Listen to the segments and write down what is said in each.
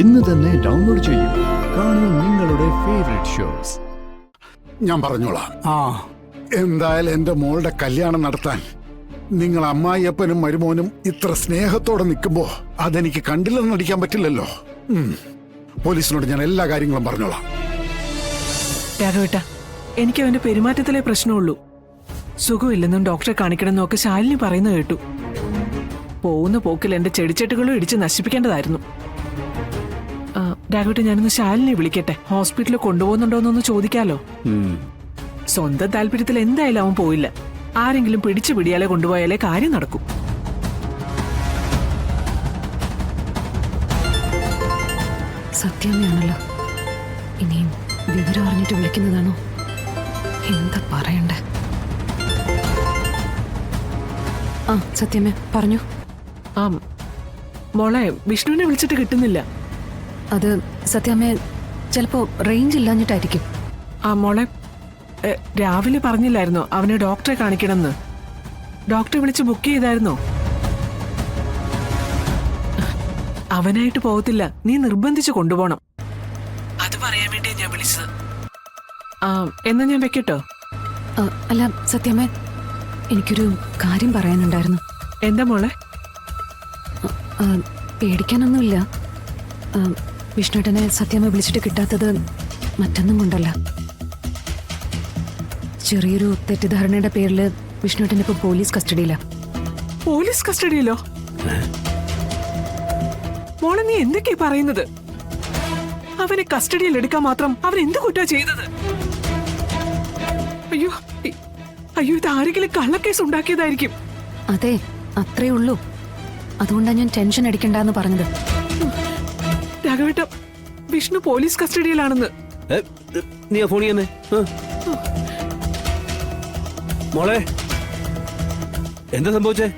ഇന്ന് തന്നെ ഡൗൺലോഡ് ചെയ്യൂ. കാണൂ നിങ്ങളുടെ ഫേവറേറ്റ് ഷോസ്. ഞാൻ പറഞ്ഞോളാം. എന്തായാലും എന്റെ മോളുടെ കല്യാണം നടത്താൻ നിങ്ങൾ അമ്മായിയപ്പനും മരുമോനും ഇത്ര സ്നേഹത്തോടെ നിൽക്കുമ്പോ അതെനിക്ക് കണ്ടില്ലെന്ന് നടിക്കാൻ പറ്റില്ലല്ലോ. പോലീസിനോട് ഞാൻ എല്ലാ കാര്യങ്ങളും പറഞ്ഞോളാം. രാഘവേട്ട, എനിക്ക് അവന്റെ പെരുമാറ്റത്തിലെ പ്രശ്നമുള്ളൂ. സുഖമില്ലെന്നും ഡോക്ടറെ കാണിക്കണമെന്നും ഒക്കെ ശാലിനി പറയുന്ന കേട്ടു. പോകുന്ന പോക്കിൽ എന്റെ ചെടിച്ചെട്ടുകളും ഇടിച്ച് നശിപ്പിക്കേണ്ടതായിരുന്നു. രാഘവേട്ട, ഞാനൊന്ന് ശാലിനി വിളിക്കട്ടെ. ഹോസ്പിറ്റലിൽ കൊണ്ടുപോകുന്നുണ്ടോന്നൊന്ന് ചോദിക്കാലോ. സ്വന്തം താല്പര്യത്തിൽ എന്തായാലും അവൻ പോയില്ല. ആരെങ്കിലും പിടിച്ചു പിടിയാലെ കൊണ്ടുപോയാലേ കാര്യം നടക്കും. സത്യമയാണല്ലോ. ഇനിയും വിവരം അറിഞ്ഞിട്ട് വിളിക്കുന്നതാണോ? എന്താ പറയണ്ടേ? സത്യമേ പറഞ്ഞു. മോളെ, വിഷ്ണുവിനെ വിളിച്ചിട്ട് കിട്ടുന്നില്ല. അത് സത്യമേ ചിലപ്പോ റേഞ്ച് ഇല്ലാഞ്ഞിട്ടായിരിക്കും. മോളെ, രാവിലെ പറഞ്ഞില്ലായിരുന്നോ അവനെ ഡോക്ടറെ കാണിക്കണമെന്ന്? ഡോക്ടറെ വിളിച്ച് ബുക്ക് ചെയ്തായിരുന്നോ? അവനായിട്ട് പോകത്തില്ല, നീ നിർബന്ധിച്ച് കൊണ്ടുപോണം. അത് പറയാൻ വേണ്ടി ഞാൻ വിളിച്ചത്. എന്നാ ഞാൻ വെക്കട്ടോ? അല്ല സത്യമേ, എനിക്കൊരു കാര്യം പറയാനുണ്ടായിരുന്നു. എന്താ മോളെ? പേടിക്കാനൊന്നുമില്ല. വിഷ്ണുട്ടനെ സത്യമേ വിളിച്ചിട്ട് കിട്ടാത്തത് മറ്റൊന്നും കൊണ്ടല്ല. ചെറിയൊരു തെറ്റിദ്ധാരണയുടെ പേരിൽ വിഷ്ണുട്ടൻ ഇപ്പൊ പോലീസ് കസ്റ്റഡിയിലാ. പോലീസ് കസ്റ്റഡിയിലോ? മോളെ, നീ എന്തൊക്കെയാ പറയുന്നത്? അവനെ കസ്റ്റഡിയിൽ എടുക്കാൻ മാത്രം അവൻ എന്ത് കുറ്റാ ചെയ്തത്? അയ്യോ അയ്യോ, ഇത് ആരെങ്കിലും കള്ളക്കേസ് ഉണ്ടാക്കിയതായിരിക്കും. അതെ, അത്രേ ഉള്ളൂ. അതുകൊണ്ടാണ് ഞാൻ ടെൻഷൻ അടിക്കണ്ടെന്ന് പറഞ്ഞത്. രാഘവേട്ട, വിഷ്ണു പോലീസ് കസ്റ്റഡിയിലാണെന്ന്. നീ ഫോൺ ചെയ്യുന്നേ മോളെ. എന്താ സംഭവിച്ചേ?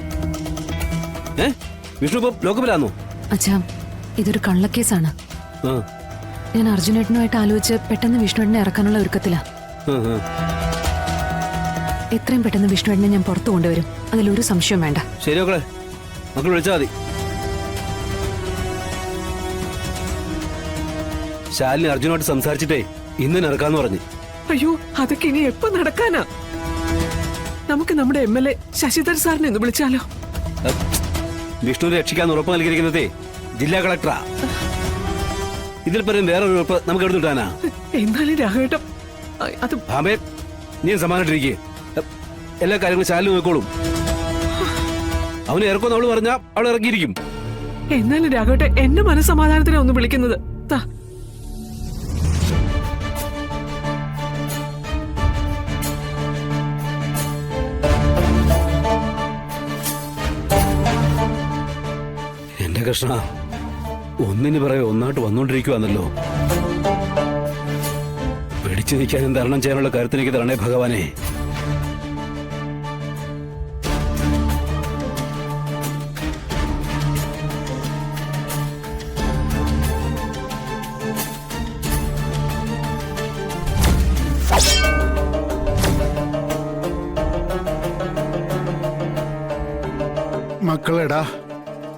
വിഷ്ണു ഇപ്പൊ ലോക്കപ്പിലാന്നോ? അച്ഛാ, ഇതൊരു കള്ളക്കേസാണ്. ഞാൻ അർജുനേട്ടനുമായിട്ട് ആലോചിച്ച് പെട്ടെന്ന് വിഷ്ണുവേട്ടനെ ഇറക്കാനുള്ള ഒരുക്കത്തിലാ. എത്രയും പെട്ടെന്ന് വിഷ്ണുവേട്ടനെ ഞാൻ പുറത്തു കൊണ്ടുവരും, അതിലൊരു സംശയം വേണ്ട. ശരി മക്കളെ, മക്കൾ വിളിച്ചാൽ മതി. ശാലിനി അർജുനോട്ട് സംസാരിച്ചിട്ടേ ഇന്ന് ഇറക്കാന്ന് പറഞ്ഞു. അയ്യോ, അതൊക്കെ ഇനി എപ്പോ നടക്കാനാ? നമുക്ക് നമ്മുടെ MLA ശശിധർ സാറിനെ ഒന്ന് വിളിച്ചാലോ? വിഷ്ണുവിനെ രക്ഷിക്കാൻ ഉറപ്പ് നൽകിയിരിക്കുന്നതേ ജില്ലാ കളക്ടറാ. ഇതിൽ പറയും വേറെ ഒരു ഉറപ്പ് നമുക്ക് എവിടെ കിട്ടാനാ? എന്നാലും രാഘവേട്ടം, അത് ഭാമേ, നീ സമാധാനിട്ടിരിക്കേ. എല്ലാ കാര്യങ്ങളും ശാലിനി നോക്കോളും. അവന് ഇറക്കുമെന്ന് അവള് പറഞ്ഞാ അവൾ ഇറക്കിയിരിക്കും. എന്നാലും രാഘവേട്ട, എന്റെ മനസ്സമാധാനത്തിനാ ഒന്ന് വിളിക്കുന്നത്. എന്റെ കൃഷ്ണ, ഒന്നിന് പറയെ ഒന്നായിട്ട് വന്നോണ്ടിരിക്കുവാന്നല്ലോ. പിടിച്ചു നിൽക്കാനും തരണം ചെയ്യാനുള്ള കരുത്തിലേക്ക് തരണേ ഭഗവാനെ. മക്കളെടാ,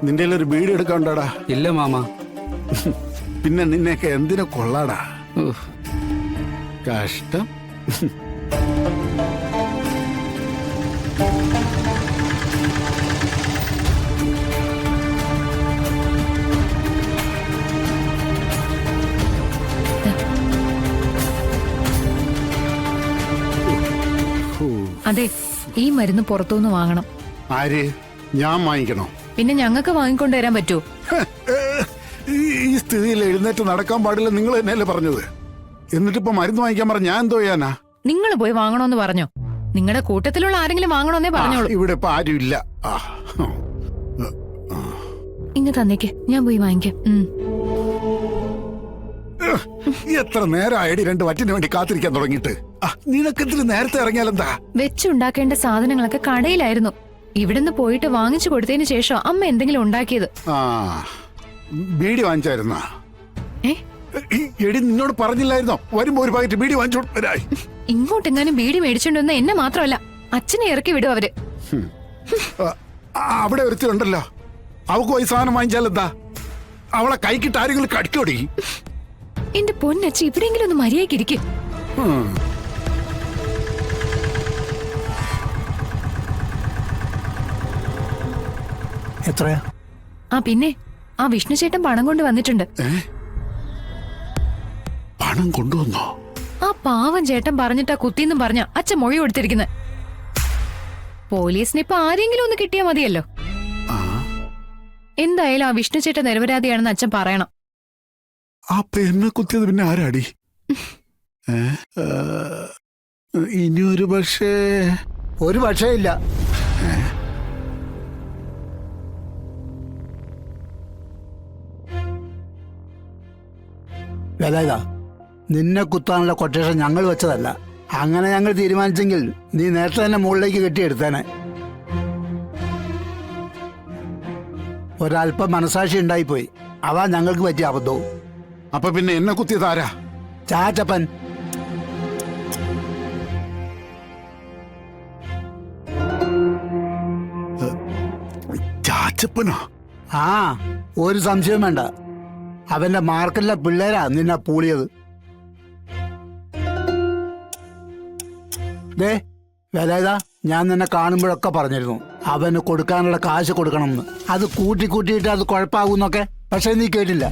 നിന്റെ ഒരു ബീഡി എടുക്കാണ്ടാടാ? ഇല്ല മാമ. പിന്നെ നിന്നെയൊക്കെ എന്തിനു കൊള്ളാടാ? കഷ്ടം. അതെ, ഈ മരുന്ന് പുറത്തുനിന്ന് വാങ്ങണം. ആര്? ഞാൻ വാങ്ങിക്കണോ? പിന്നെ ഞങ്ങൾക്ക് വാങ്ങിക്കൊണ്ടുവരാൻ പറ്റുമോ? ഈ സ്ഥിതിയിൽ എഴുന്നേറ്റ് നടക്കാൻ പാടില്ല നിങ്ങൾ തന്നെയല്ലേ പറഞ്ഞത്? എന്നിട്ടിപ്പോ മരുന്ന് വാങ്ങിക്കാൻ പറഞ്ഞ ഞാൻ എന്തോ ചെയ്യാനാ? നിങ്ങൾ പോയി വാങ്ങണോന്ന് പറഞ്ഞോ? നിങ്ങളുടെ കൂട്ടത്തിലുള്ള ആരെങ്കിലും വാങ്ങണോന്നേ പറഞ്ഞോളൂ. ഇവിടെ ഇപ്പൊ ആരും ഇല്ല. ഇങ്ങ തന്നേക്ക്, ഞാൻ പോയി വാങ്ങിക്കാം. എത്ര നേരമായടി രണ്ട് വറ്റിന് വേണ്ടി കാത്തിരിക്കാൻ തുടങ്ങിയിട്ട്? നിനക്കെന്തിന് നേരത്തെ ഇറങ്ങിയാലെന്താ? വെച്ചുണ്ടാക്കേണ്ട സാധനങ്ങളൊക്കെ കടയിലായിരുന്നു. ഇവിടുന്ന് പോയിട്ട് വാങ്ങിച്ചു കൊടുത്തതിന് ശേഷം അമ്മ എന്തെങ്കിലും ഉണ്ടാക്കിയത്. ബീഡി വാങ്ങിച്ചായിരുന്നാ? എടി, നിന്നോട് പറഞ്ഞില്ലായിരുന്നോ വരുമ്പോ ഒരു പാക്കറ്റ് ബീഡി വാങ്ങിച്ചോണ്ട്? ഇങ്ങോട്ടെങ്ങാനും ബീഡി മേടിച്ചോണ്ടെന്ന് എന്നെ മാത്രമല്ല അച്ഛനെ ഇറക്കി വിടും അവര്. അവിടെ ഒരുത്തിയുണ്ടല്ലോ, അവക്ക് പോയി സാധനം വാങ്ങിച്ചാലെന്താ? അവളെ കൈക്കിട്ട് ആരെങ്കിലും കടിക്കോടി. എന്റെ പൊന്നച്ഛ ഇവിടെയെങ്കിലും ഒന്ന് മര്യാദയ്ക്ക് ഇരിക്കും. എത്രയാ? ആ പിന്നെ ആ വിഷ്ണു ചേട്ടൻ പണം കൊണ്ട് വന്നിട്ടുണ്ട്. പണം കൊണ്ടുവന്നോ? ആ പാവം ചേട്ടൻ പറഞ്ഞിട്ടാ കുത്തിന്നും പറഞ്ഞ അച്ഛൻ മൊഴി കൊടുത്തിരിക്കുന്നത്. പോലീസിന് ഇപ്പൊ ആരെങ്കിലും ഒന്ന് കിട്ടിയാ മതിയല്ലോ. എന്തായാലും ആ വിഷ്ണു ചേട്ടൻ നിരപരാധിയാണെന്ന് അച്ഛൻ പറയണം. ആ പെണ്ണെ കുത്തിയത് പിന്നെ ആരാടി? ഇനി ഒരു പക്ഷേ ഇല്ല. വേലായുധാ, നിന്നെ കുത്താനുള്ള കൊട്ടേഷൻ ഞങ്ങൾ വെച്ചതല്ല. അങ്ങനെ ഞങ്ങൾ തീരുമാനിച്ചെങ്കിൽ നീ നേരത്തെ തന്നെ മുകളിലേക്ക് കെട്ടിയെടുത്തേനെ. ഒരല്പം മനസാക്ഷി ഉണ്ടായിപ്പോയി. അതാ ഞങ്ങൾക്ക് പറ്റിയ അബദ്ധവും. അപ്പൊ പിന്നെ എന്നെ കുത്തിയത് ആരാ? ചാച്ചപ്പൻ. ചാച്ചപ്പനോ? ആ, ഒരു സംശയം വേണ്ട. അവന്റെ മാർക്കറ്റിലെ പിള്ളേരാ നിന്നെ പൂളിയത്. ദേ വേലായുധാ, ഞാൻ നിന്നെ കാണുമ്പോഴൊക്കെ പറഞ്ഞിരുന്നു അവന് കൊടുക്കാനുള്ള കാശ് കൊടുക്കണമെന്ന്. അത് കൂട്ടിയിട്ട് അത് കുഴപ്പമാകുന്നൊക്കെ. പക്ഷെ നീ കേട്ടില്ല.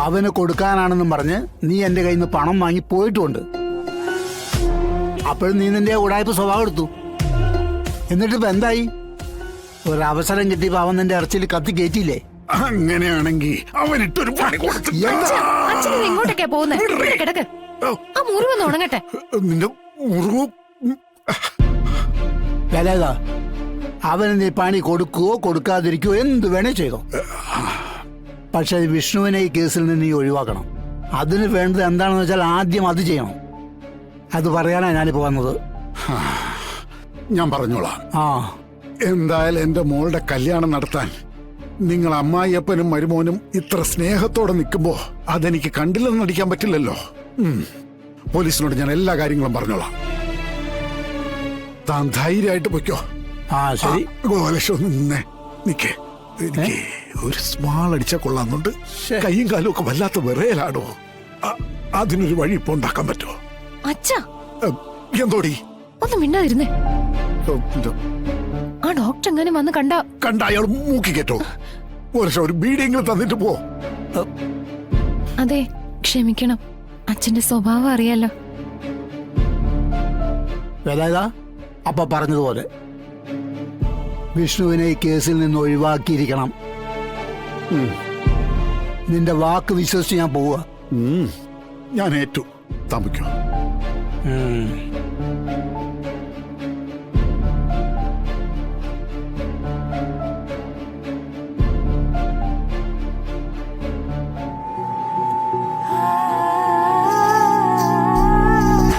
അവന് കൊടുക്കാനാണെന്നും പറഞ്ഞ് നീ എന്റെ കയ്യിൽ നിന്ന് പണം വാങ്ങി പോയിട്ടുമുണ്ട്. അപ്പോഴും നീ നിന്റെ ഉടായ്പ സ്വഭാവം എടുത്തു. എന്നിട്ടിപ്പോ എന്തായി? ഒരവസരം കിട്ടിയപ്പോ അവൻ നിന്റെ ഇറച്ചിയിൽ കത്തി കയറ്റിയില്ലേ? അങ്ങനെയാണെങ്കിൽ അവനിട്ടൊരു പണി കൊടുത്തു. അച്ഛൻ എങ്ങോട്ടൊക്കെയാ പോകുന്നത്? കിടക്ക്, ആ മുറിവൊന്ന് ഉണങ്ങട്ടെ. നിന്റെ മുറിവ്. വേലായുധാ, അവന് നീ പണി കൊടുക്കുകയോ കൊടുക്കാതിരിക്കുകയോ എന്ത് വേണേ ചെയ്തോ. പക്ഷെ വിഷ്ണുവിനെ ഈ കേസിൽ നിന്ന് നീ ഒഴിവാക്കണം. അതിന് വേണ്ടത് എന്താണെന്ന് വെച്ചാൽ ആദ്യം അത് ചെയ്യണം. അത് പറയാനാണ് ഞാനിപ്പോ വന്നത്. ഞാൻ പറഞ്ഞോളാം. ആ, എന്തായാലും എന്റെ മോളുടെ കല്യാണം നടത്താൻ നിങ്ങൾ അമ്മായിയപ്പനും മരുമോനും ഇത്ര സ്നേഹത്തോടെ നിൽക്കുമ്പോ അതെനിക്ക് കണ്ടില്ലെന്ന് നടിക്കാൻ പറ്റില്ലല്ലോ. പോലീസിനോട് ഞാൻ എല്ലാ കാര്യങ്ങളും പറഞ്ഞോളാം. താൻ ധൈര്യമായിട്ട് പൊയ്ക്കോ. ആ ശരി. ഗോലക്ഷം നിന്നേ നിക്കേ. എനിക്ക് ഒരു സ്മാൾ അടിച്ചാ കൊള്ളാന്നുണ്ട്. കൈയും കാലും ഒക്കെ വല്ലാത്ത വിറയലാണോ? അതിനൊരു വഴി ഇപ്പൊ ഉണ്ടാക്കാൻ പറ്റുമോ? അച്ഛാ, എന്തോടി? ഒന്ന് മിണ്ടാതിരുന്നേ. ആ ഡോക്ടർ എങ്ങനെ വന്ന് കണ്ട അയാൾ മൂക്കി കേട്ടോ. ഒരു ബീഡിയെങ്കിലും തന്നിട്ട് പോ. അതെ, ക്ഷമിക്കണം. അച്ഛന്റെ സ്വഭാവം അറിയാലോ. വേലായുധാ, അപ്പൊ പറഞ്ഞതുപോലെ വിഷ്ണുവിനെ ഈ കേസിൽ നിന്ന് ഒഴിവാക്കിയിരിക്കണം. നിന്റെ വാക്ക് വിശ്വസിച്ച് ഞാൻ പോവുക. ഞാൻ ഏറ്റു. താമസിക്കോ.